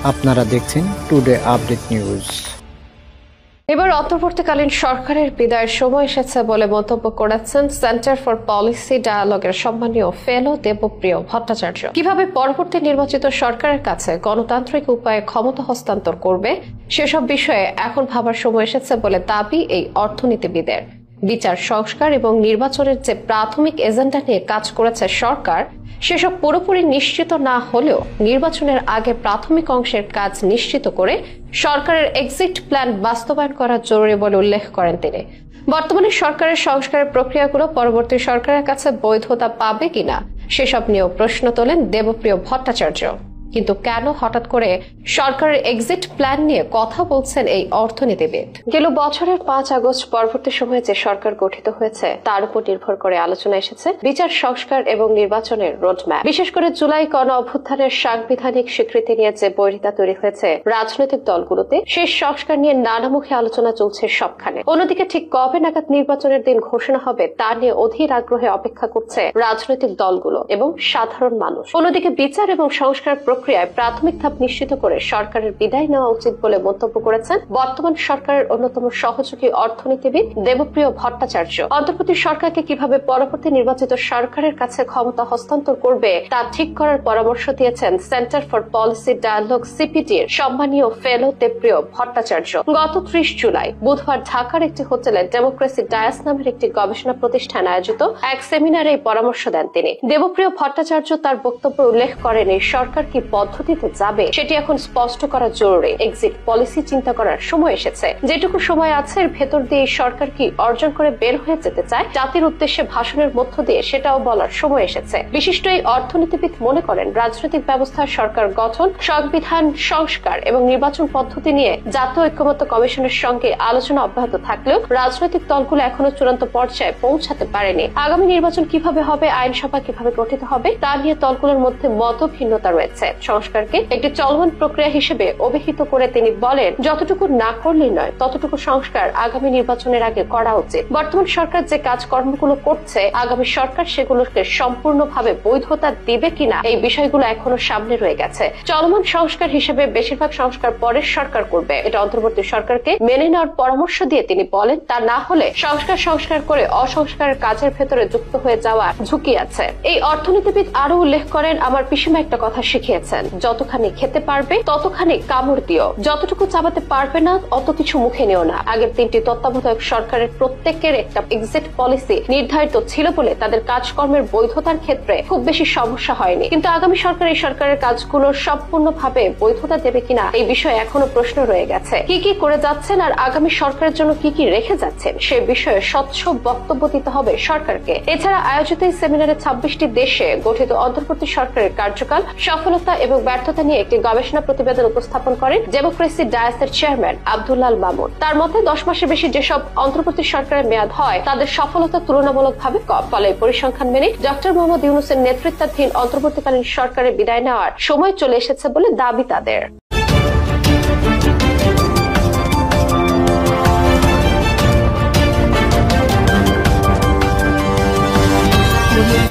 আপনারা দেখছেন today update news. এবার অন্তর্বর্তীকালীন সরকারের বিদায়ের সময় এসেছে বলে মন্তব্য করেছেন সেন্টার ফর পলিসি ডায়ালগের সম্মানীয় ফেলো দেবপ্রিয় ভট্টাচার্য। কিভাবে পরবর্তী নির্বাচিত সরকারের কাছে গণতান্ত্রিক উপায়ে ক্ষমতা হস্তান্তর করবে সেসব বিষয়ে এখন ভাবার সময় এসেছে বলে দাবি এই অর্থনীতিবিদের। বিচার সংস্কার এবং নির্বাচনের যে প্রাথমিক এজেন্ডা নিয়ে কাজ করেছে সরকার, সেসব পুরোপুরি নিশ্চিত না হলেও নির্বাচনের আগে প্রাথমিক অংশের কাজ নিশ্চিত করে সরকারের এক্সিট প্ল্যান বাস্তবায়ন করা জরুরি বলে উল্লেখ করেন তিনি। বর্তমানে সরকারের সংস্কারের প্রক্রিয়াগুলো পরবর্তী সরকারের কাছে বৈধতা পাবে কিনা সেসব নিয়েও প্রশ্ন তোলেন দেবপ্রিয় ভট্টাচার্য। কিন্তু কেন হঠাৎ করে সরকারের এক্সিট প্ল্যান নিয়ে কথা বলছেন এই অর্থনীতিবিদ? গেল বছরের 5 আগস্ট পরবর্তী সময়ে যে সরকার গঠিত হয়েছে তার উপর নির্ভর করে আলোচনা এসেছে বিচার সংস্কার এবং নির্বাচনের রোডম্যাপ। বিশেষ করে জুলাই গণ অভ্যুত্থানের সাংবিধানিক স্বীকৃতি নিয়ে যে বৈরিতা তৈরি হয়েছে রাজনৈতিক দলগুলোতে, সেই সংস্কার নিয়ে নানামুখী আলোচনা চলছে সবখানে। অন্যদিকে ঠিক কবে নাগাদ নির্বাচনের দিন ঘোষণা হবে তা নিয়ে অধীর আগ্রহে অপেক্ষা করছে রাজনৈতিক দলগুলো এবং সাধারণ মানুষ। অন্যদিকে বিচার এবং সংস্কার প্রক্রিয়ায় প্রাথমিক ধাপ নিশ্চিত করে সরকারের বিদায় নেওয়া উচিত বলে মন্তব্য করেছেন বর্তমান সরকারের অন্যতম সহযোগী অর্থনীতিবিদ দেবপ্রিয় ভট্টাচার্য। অন্তর্বর্তী সরকারকে কিভাবে পরবর্তী নির্বাচিত সরকারের কাছে ক্ষমতা হস্তান্তর করবে তা ঠিক করার পরামর্শ দিয়েছেন সেন্টার ফর পলিসি ডায়ালগ সিপিডির সম্মানীয় ফেলো দেবপ্রিয় ভট্টাচার্য। গত 30 জুলাই বুধবার ঢাকার একটি হোটেলে ডেমোক্রেসি ডায়াস নামের একটি গবেষণা প্রতিষ্ঠান আয়োজিত এক সেমিনারে এই পরামর্শ দেন তিনি। দেবপ্রিয় ভট্টাচার্য তার বক্তব্যে উল্লেখ করেন, এই সরকার কি পদ্ধতিতে যাবে সেটি এখন স্পষ্ট করা জরুরি। এক্সিট পলিসি চিন্তা করার সময় এসেছে। যেটুকু সময় আছে এর ভেতর দিয়ে সরকার কি অর্জন করে বের হয়ে যেতে চায় জাতির উদ্দেশ্যে ভাষণের মধ্য দিয়ে সেটাও বলার সময় এসেছে। বিশিষ্ট এই অর্থনীতিবিদ মনে করেন, রাজনৈতিক ব্যবস্থার সরকার গঠন, সংবিধান সংস্কার এবং নির্বাচন পদ্ধতি নিয়ে জাতীয় ঐক্যমত্য কমিশনের সঙ্গে আলোচনা অব্যাহত থাকলেও রাজনৈতিক দলগুলো এখনো চূড়ান্ত পর্যায়ে পৌঁছাতে পারেনি। আগামী নির্বাচন কিভাবে হবে, আইনসভা কিভাবে গঠিত হবে তা নিয়ে দলগুলোর মধ্যে মতভিন্নতা রয়েছে। সংস্কারকে একটি চলমান প্রক্রিয়া হিসেবে অভিহিত করে তিনি বলেন, যতটুকু না করলেই নয় ততটুকু সংস্কার আগামী নির্বাচনের আগে করা উচিত। বর্তমান সরকার যে কাজকর্মগুলো করছে, আগামী সরকার সেগুলোকে সম্পূর্ণভাবে বৈধতা দিবে কিনা এই বিষয়গুলো এখনো সামনে রয়ে গেছে। চলমান সংস্কার হিসেবে বেশিরভাগ সংস্কার পরের সরকার করবে, এটা অন্তর্বর্তী সরকারকে মেনে নেওয়ার পরামর্শ দিয়ে তিনি বলেন, তা না হলে সংস্কার করে অসংস্কারের কাজের ভেতরে যুক্ত হয়ে যাওয়ার ঝুঁকি আছে। এই অর্থনীতিবিদ আরো উল্লেখ করেন, আমার পিসিমা একটা কথা শিখিয়েছেন, যতখানি খেতে পারবে ততখানি কামড় দিও, যতটুকু চাবাতে পারবে না অত কিছু মুখে নিও না। আগের 3টি তত্ত্বাবধায়ক সরকারের প্রত্যেকের একটা এক্সিট পলিসি নির্ধারিত ছিল বলে তাদের কাজকর্মের বৈধতার ক্ষেত্রে খুব বেশি সমস্যা হয়নি। কিন্তু আগামী সরকার এই সরকারের কাজগুলো সম্পূর্ণভাবে বৈধতা দেবে কিনা এই বিষয়ে এখনো প্রশ্ন রয়ে গেছে। কি কি করে যাচ্ছেন আর আগামী সরকারের জন্য কি কি রেখে যাচ্ছেন সে বিষয়ে স্বচ্ছ বক্তব্য দিতে হবে সরকারকে। এছাড়া আয়োজিত এই সেমিনারে 26টি দেশে গঠিত অন্তর্বর্তী সরকারের কার্যকাল, সফলতা এবং ব্যর্থতা নিয়ে একটি গবেষণা প্রতিবেদন উপস্থাপন করেন ডেমোক্রেসি ডায়াসের চেয়ারম্যান আব্দুল্লাল মামুন। তার মতে 10 মাসের বেশি যেসব অন্তর্বর্তী সরকারের মেয়াদ হয় তাদের সফলতা তুলনামূলকভাবে কম। ফলে পরিসংখ্যান মেনে ডক্টর মোহাম্মদ ইউনূসের নেতৃত্বাধীন অন্তর্বর্তীকালীন সরকারের বিদায় নেওয়ার সময় চলে এসেছে বলে দাবি তাদের।